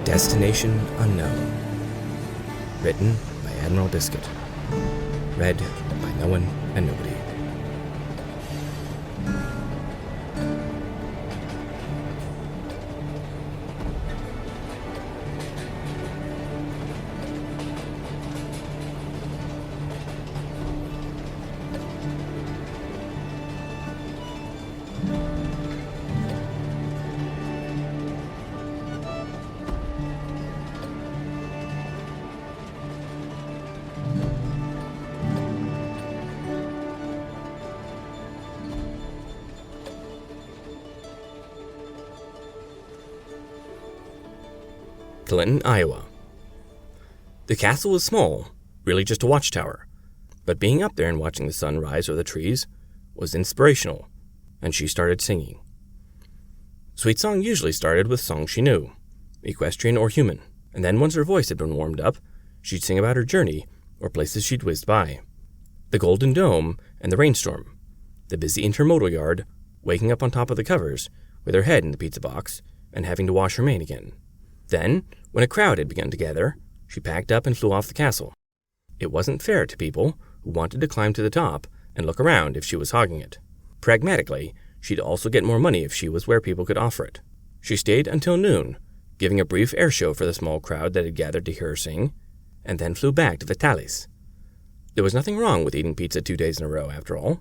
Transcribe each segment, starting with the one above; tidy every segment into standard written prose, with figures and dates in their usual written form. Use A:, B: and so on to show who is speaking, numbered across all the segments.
A: Destination Unknown. Written by Admiral Biscuit. Read by no one and nobody. Clinton, Iowa. The castle was small, really just a watchtower, but being up there and watching the sun rise over the trees was inspirational, and she started singing. Sweetsong usually started with songs she knew, equestrian or human, and then once her voice had been warmed up, she'd sing about her journey or places she'd whizzed by. The Golden Dome and the rainstorm, the busy intermodal yard, waking up on top of the covers with her head in the pizza box and having to wash her mane again. Then, when a crowd had begun to gather, she packed up and flew off the castle. It wasn't fair to people who wanted to climb to the top and look around if she was hogging it. Pragmatically, she'd also get more money if she was where people could offer it. She stayed until noon, giving a brief air show for the small crowd that had gathered to hear her sing, and then flew back to Vitalis. There was nothing wrong with eating pizza 2 days in a row, after all.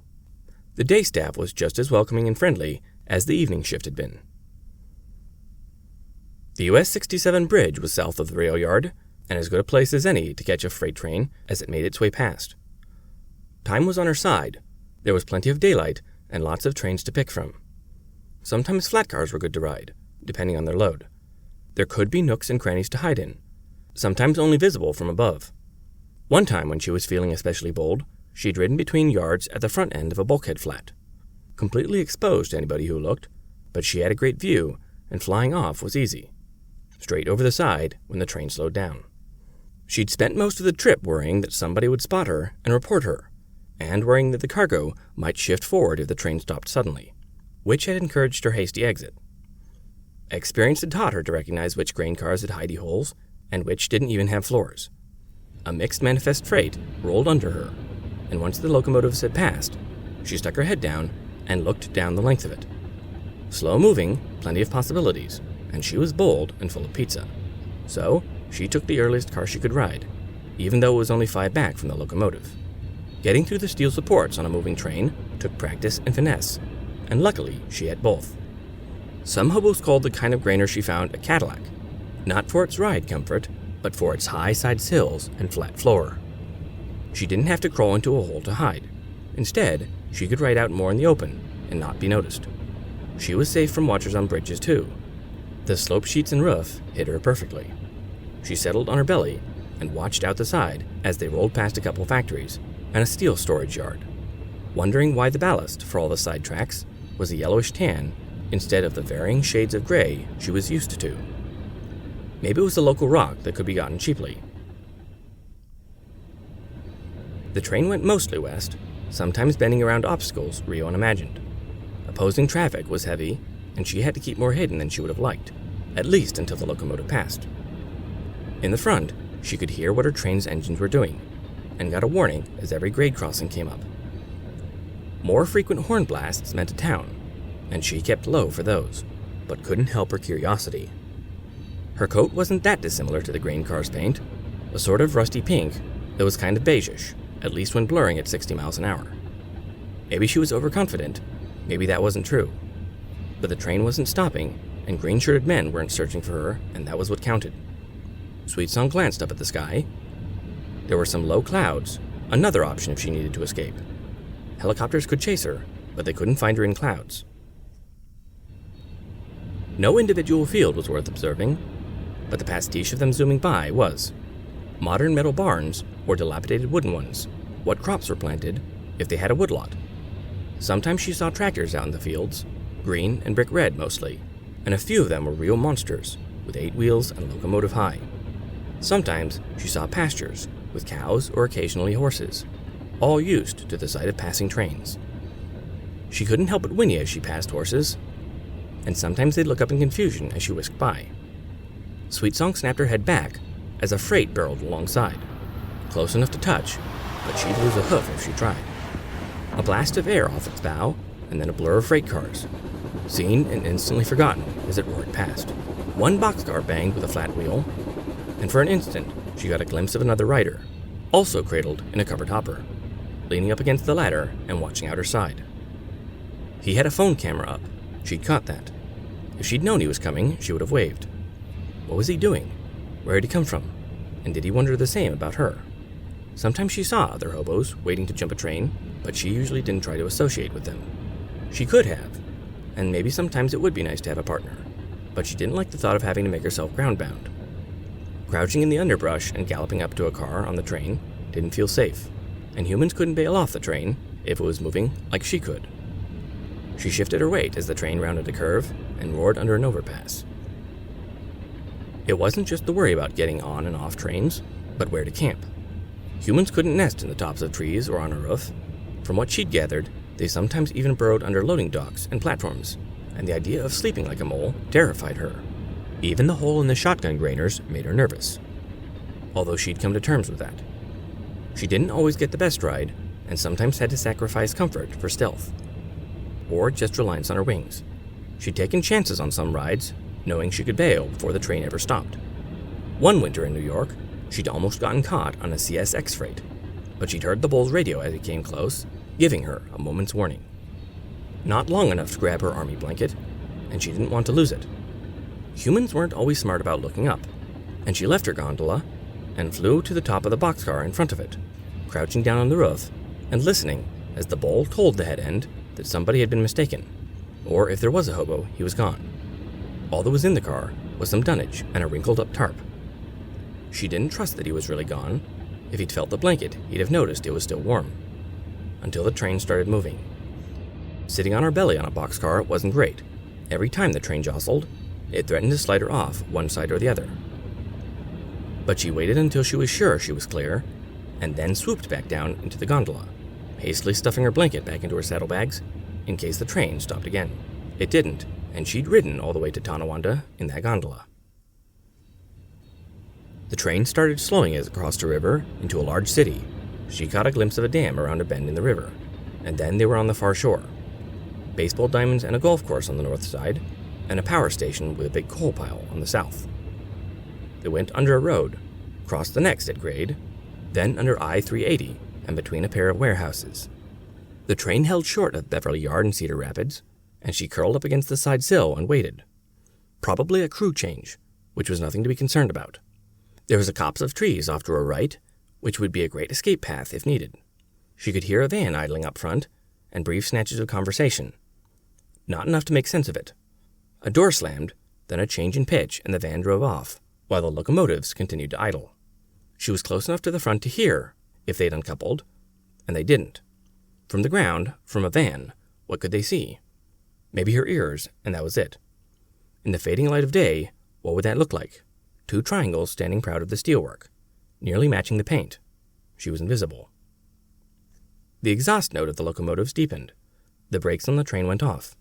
A: The day staff was just as welcoming and friendly as the evening shift had been. The US 67 bridge was south of the rail yard, and as good a place as any to catch a freight train as it made its way past. Time was on her side. There was plenty of daylight and lots of trains to pick from. Sometimes flat cars were good to ride, depending on their load. There could be nooks and crannies to hide in, sometimes only visible from above. One time when she was feeling especially bold, she'd ridden between yards at the front end of a bulkhead flat. Completely exposed to anybody who looked, but she had a great view, and flying off was easy. Straight over the side when the train slowed down. She'd spent most of the trip worrying that somebody would spot her and report her, and worrying that the cargo might shift forward if the train stopped suddenly, which had encouraged her hasty exit. Experience had taught her to recognize which grain cars had hidey holes and which didn't even have floors. A mixed manifest freight rolled under her, and once the locomotives had passed, she stuck her head down and looked down the length of it. Slow moving, plenty of possibilities, and she was bold and full of pizza. So, she took the earliest car she could ride, even though it was only 5 back from the locomotive. Getting through the steel supports on a moving train took practice and finesse, and luckily she had both. Some hobos called the kind of grainer she found a Cadillac, not for its ride comfort, but for its high side sills and flat floor. She didn't have to crawl into a hole to hide. Instead, she could ride out more in the open and not be noticed. She was safe from watchers on bridges too. The slope sheets and roof hid her perfectly. She settled on her belly and watched out the side as they rolled past a couple factories and a steel storage yard, wondering why the ballast for all the side tracks was a yellowish tan instead of the varying shades of gray she was used to. Maybe it was a local rock that could be gotten cheaply. The train went mostly west, sometimes bending around obstacles Rio unimagined. Opposing traffic was heavy, and she had to keep more hidden than she would have liked, at least until the locomotive passed. In the front, she could hear what her train's engines were doing, and got a warning as every grade crossing came up. More frequent horn blasts meant a town, and she kept low for those, but couldn't help her curiosity. Her coat wasn't that dissimilar to the grain car's paint, a sort of rusty pink that was kind of beigeish, at least when blurring at 60 miles an hour. Maybe she was overconfident, maybe that wasn't true. But the train wasn't stopping, and green-shirted men weren't searching for her, and that was what counted. Sweetsong glanced up at the sky. There were some low clouds, another option if she needed to escape. Helicopters could chase her, but they couldn't find her in clouds. No individual field was worth observing, but the pastiche of them zooming by was. Modern metal barns, or dilapidated wooden ones, what crops were planted, if they had a woodlot. Sometimes she saw tractors out in the fields, green and brick red mostly, and a few of them were real monsters, with 8 wheels and locomotive high. Sometimes she saw pastures, with cows or occasionally horses, all used to the sight of passing trains. She couldn't help but whinny as she passed horses, and sometimes they'd look up in confusion as she whisked by. Sweetsong snapped her head back as a freight barreled alongside, close enough to touch, but she'd lose a hoof if she tried. A blast of air off its bow, and then a blur of freight cars, seen and instantly forgotten as it roared past. One boxcar banged with a flat wheel, and for an instant she got a glimpse of another rider, also cradled in a covered hopper, leaning up against the ladder and watching out her side. He had a phone camera up. She'd caught that. If she'd known he was coming, she would have waved. What was he doing? Where had he come from? And did he wonder the same about her? Sometimes she saw other hobos waiting to jump a train, but she usually didn't try to associate with them. She could have, and maybe sometimes it would be nice to have a partner, but she didn't like the thought of having to make herself groundbound. Crouching in the underbrush and galloping up to a car on the train didn't feel safe, and humans couldn't bail off the train if it was moving like she could. She shifted her weight as the train rounded a curve and roared under an overpass. It wasn't just the worry about getting on and off trains, but where to camp. Humans couldn't nest in the tops of trees or on a roof. From what she'd gathered, they sometimes even burrowed under loading docks and platforms, and the idea of sleeping like a mole terrified her. Even the hole in the shotgun grainers made her nervous, although she'd come to terms with that. She didn't always get the best ride, and sometimes had to sacrifice comfort for stealth, or just reliance on her wings. She'd taken chances on some rides, knowing she could bail before the train ever stopped. One winter in New York, she'd almost gotten caught on a CSX freight, but she'd heard the bull's radio as it came close, giving her a moment's warning. Not long enough to grab her army blanket, and she didn't want to lose it. Humans weren't always smart about looking up, and she left her gondola and flew to the top of the boxcar in front of it, crouching down on the roof and listening as the bull told the head end that somebody had been mistaken, or if there was a hobo, he was gone. All that was in the car was some dunnage and a wrinkled-up tarp. She didn't trust that he was really gone. If he'd felt the blanket, he'd have noticed it was still warm. Until the train started moving. Sitting on her belly on a boxcar wasn't great. Every time the train jostled, it threatened to slide her off one side or the other. But she waited until she was sure she was clear, and then swooped back down into the gondola, hastily stuffing her blanket back into her saddlebags in case the train stopped again. It didn't, and she'd ridden all the way to Tonawanda in that gondola. The train started slowing as it crossed a river into a large city. She caught a glimpse of a dam around a bend in the river, and then they were on the far shore. Baseball diamonds and a golf course on the north side, and a power station with a big coal pile on the south. They went under a road, crossed the next at grade, then under I-380 and between a pair of warehouses. The train held short of Beverly Yard and Cedar Rapids, and she curled up against the side sill and waited. Probably a crew change, which was nothing to be concerned about. There was a copse of trees off to her right, which would be a great escape path if needed. She could hear a van idling up front, and brief snatches of conversation. Not enough to make sense of it. A door slammed, then a change in pitch, and the van drove off, while the locomotives continued to idle. She was close enough to the front to hear if they'd uncoupled, and they didn't. From the ground, from a van, what could they see? Maybe her ears, and that was it. In the fading light of day, what would that look like? Two triangles standing proud of the steelwork, nearly matching the paint. She was invisible. The exhaust note of the locomotives deepened. The brakes on the train went off.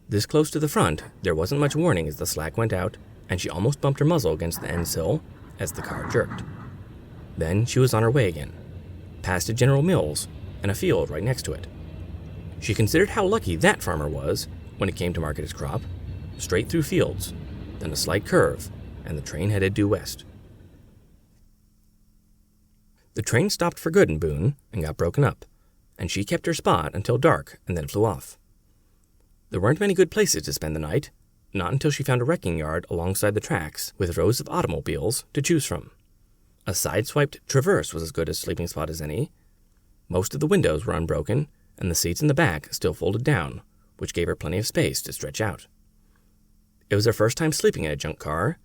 A: This close to the front, there wasn't much warning as the slack went out, and she almost bumped her muzzle against the end sill as the car jerked. Then she was on her way again, past a General Mills and a field right next to it. She considered how lucky that farmer was when it came to market his crop. Straight through fields, then a slight curve, and the train headed due west. The train stopped for good in Boone and got broken up, and she kept her spot until dark and then flew off. There weren't many good places to spend the night, not until she found a wrecking yard alongside the tracks with rows of automobiles to choose from. A side-swiped Traverse was as good a sleeping spot as any. Most of the windows were unbroken, and the seats in the back still folded down, which gave her plenty of space to stretch out. It was her first time sleeping in a junk car,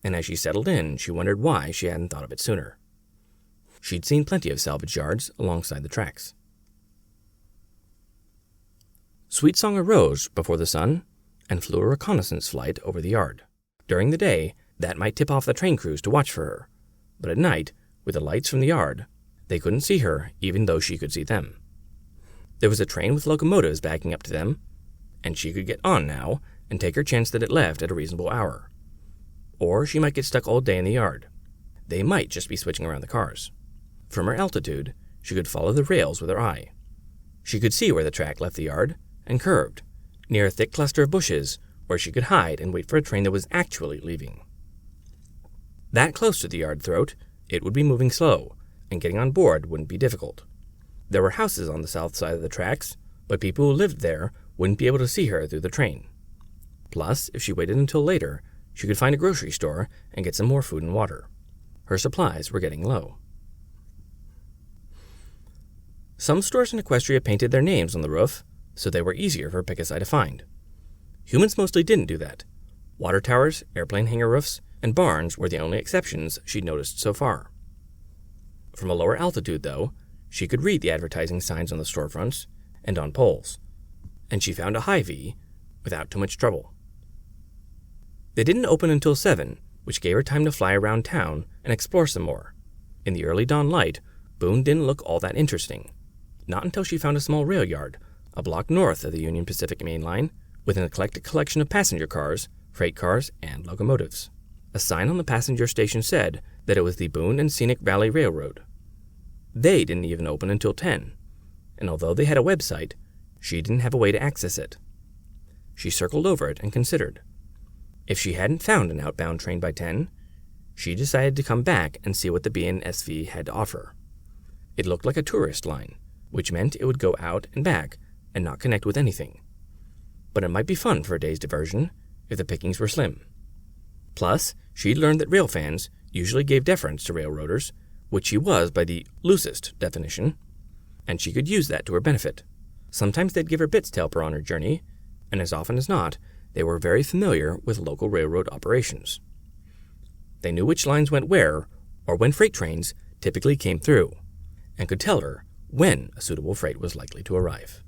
A: and as she settled in, she wondered why she hadn't thought of it sooner. She'd seen plenty of salvage yards alongside the tracks. Sweetsong arose before the sun and flew a reconnaissance flight over the yard. During the day, that might tip off the train crews to watch for her, but at night, with the lights from the yard, they couldn't see her even though she could see them. There was a train with locomotives backing up to them, and she could get on now and take her chance that it left at a reasonable hour. or she might get stuck all day in the yard. They might just be switching around the cars. From her altitude, she could follow the rails with her eye. She could see where the track left the yard and curved, near a thick cluster of bushes where she could hide and wait for a train that was actually leaving. That close to the yard throat, it would be moving slow, and getting on board wouldn't be difficult. There were houses on the south side of the tracks, but people who lived there wouldn't be able to see her through the train. Plus, if she waited until later, she could find a grocery store and get some more food and water. Her supplies were getting low. Some stores in Equestria painted their names on the roof, so they were easier for Picasai to find. Humans mostly didn't do that. Water towers, airplane hangar roofs, and barns were the only exceptions she'd noticed so far. From a lower altitude, though, she could read the advertising signs on the storefronts and on poles, and she found a Hy-Vee without too much trouble. They didn't open until 7, which gave her time to fly around town and explore some more. In the early dawn light, Boone didn't look all that interesting. Not until she found a small rail yard, a block north of the Union Pacific Main Line, with an eclectic collection of passenger cars, freight cars, and locomotives. A sign on the passenger station said that it was the Boone and Scenic Valley Railroad. They didn't even open until 10, and although they had a website, she didn't have a way to access it. She circled over it and considered. If she hadn't found an outbound train by 10, she decided to come back and see what the BNSV had to offer. It looked like a tourist line, which meant it would go out and back and not connect with anything. But it might be fun for a day's diversion if the pickings were slim. Plus, she'd learned that rail fans usually gave deference to railroaders, which she was by the loosest definition, and she could use that to her benefit. Sometimes they'd give her bits to help her on her journey, and as often as not, they were very familiar with local railroad operations. They knew which lines went where, or when freight trains typically came through, and could tell her when a suitable freight was likely to arrive.